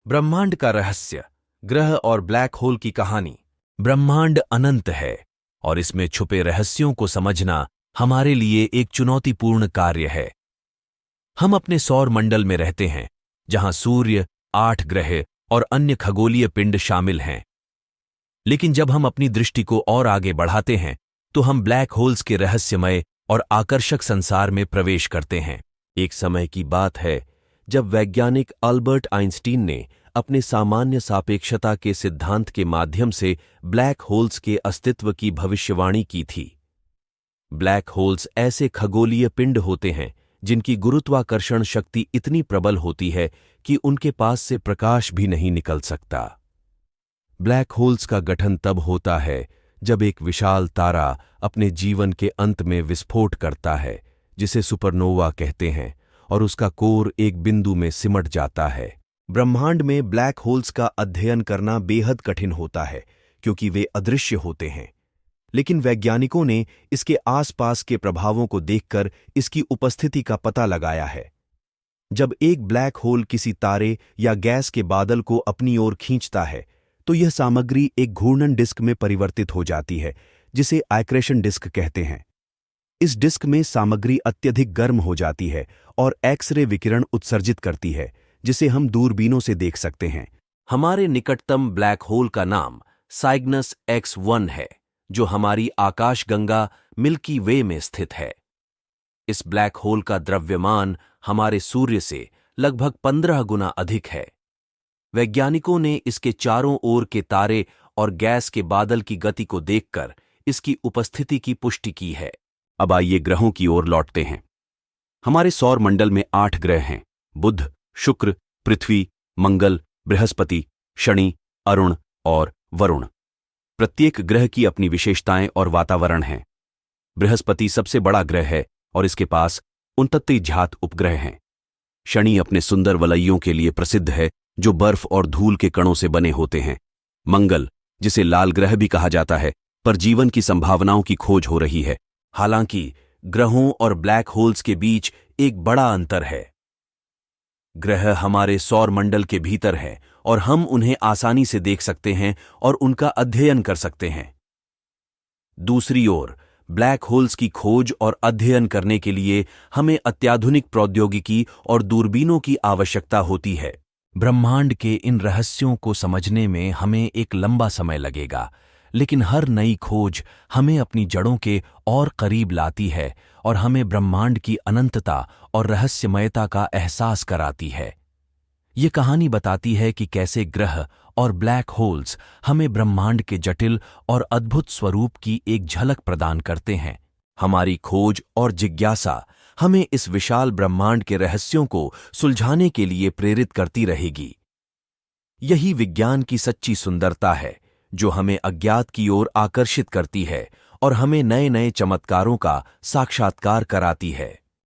ब्रह्मांड का रहस्य, ग्रह और ब्लैक होल की कहानी। ब्रह्मांड अनंत है और इसमें छुपे रहस्यों को समझना हमारे लिए एक चुनौतीपूर्ण कार्य है। हम अपने सौर मंडल में रहते हैं, जहां सूर्य, 8 ग्रह और अन्य खगोलीय पिंड शामिल हैं। लेकिन जब हम अपनी दृष्टि को और आगे बढ़ाते हैं, तो हम ब्लैक होल्स के रहस्यमय और आकर्षक संसार में प्रवेश करते हैं। एक समय की बात है जब वैज्ञानिक अल्बर्ट आइंस्टीन ने अपने सामान्य सापेक्षता के सिद्धांत के माध्यम से ब्लैक होल्स के अस्तित्व की भविष्यवाणी की थी। ब्लैक होल्स ऐसे खगोलीय पिंड होते हैं जिनकी गुरुत्वाकर्षण शक्ति इतनी प्रबल होती है कि उनके पास से प्रकाश भी नहीं निकल सकता। ब्लैक होल्स का गठन तब होता है जब एक विशाल तारा अपने जीवन के अंत में विस्फोट करता है, जिसे सुपरनोवा कहते हैं, और उसका कोर एक बिंदु में सिमट जाता है। ब्रह्मांड में ब्लैक होल्स का अध्ययन करना बेहद कठिन होता है क्योंकि वे अदृश्य होते हैं, लेकिन वैज्ञानिकों ने इसके आसपास के प्रभावों को देखकर इसकी उपस्थिति का पता लगाया है। जब एक ब्लैक होल किसी तारे या गैस के बादल को अपनी ओर खींचता है, तो यह सामग्री एक घूर्णन डिस्क में परिवर्तित हो जाती है, जिसे आक्रेशन डिस्क कहते हैं। इस डिस्क में सामग्री अत्यधिक गर्म हो जाती है और एक्स-रे विकिरण उत्सर्जित करती है, जिसे हम दूरबीनों से देख सकते हैं। हमारे निकटतम ब्लैक होल का नाम साइग्नस X1 है, जो हमारी आकाशगंगा मिल्की वे में स्थित है। इस ब्लैक होल का द्रव्यमान हमारे सूर्य से लगभग 15 गुना अधिक है। वैज्ञानिकों ने इसके चारों ओर के तारे और गैस के बादल की गति को देखकर इसकी उपस्थिति की पुष्टि की है। अब आइए ग्रहों की ओर लौटते हैं। हमारे सौर मंडल में 8 ग्रह हैं: बुध, शुक्र, पृथ्वी, मंगल, बृहस्पति, शनि, अरुण और वरुण। प्रत्येक ग्रह की अपनी विशेषताएं और वातावरण हैं। बृहस्पति सबसे बड़ा ग्रह है और इसके पास 29 ज्ञात उपग्रह हैं। शनि अपने सुंदर वलयों के लिए प्रसिद्ध है, जो बर्फ और धूल के कणों से बने होते हैं। मंगल, जिसे लाल ग्रह भी कहा जाता है, पर जीवन की संभावनाओं की खोज हो रही है। हालांकि ग्रहों और ब्लैक होल्स के बीच एक बड़ा अंतर है। ग्रह हमारे सौर मंडल के भीतर हैं और हम उन्हें आसानी से देख सकते हैं और उनका अध्ययन कर सकते हैं। दूसरी ओर, ब्लैक होल्स की खोज और अध्ययन करने के लिए हमें अत्याधुनिक प्रौद्योगिकी और दूरबीनों की आवश्यकता होती है। ब्रह्मांड के इन रहस्यों को समझने में हमें एक लंबा समय लगेगा, लेकिन हर नई खोज हमें अपनी जड़ों के और करीब लाती है और हमें ब्रह्मांड की अनंतता और रहस्यमयता का एहसास कराती है। ये कहानी बताती है कि कैसे ग्रह और ब्लैक होल्स हमें ब्रह्मांड के जटिल और अद्भुत स्वरूप की एक झलक प्रदान करते हैं। हमारी खोज और जिज्ञासा हमें इस विशाल ब्रह्मांड के रहस्यों को सुलझाने के लिए प्रेरित करती रहेगी। यही विज्ञान की सच्ची सुंदरता है, जो हमें अज्ञात की ओर आकर्षित करती है और हमें नए नए चमत्कारों का साक्षात्कार कराती है।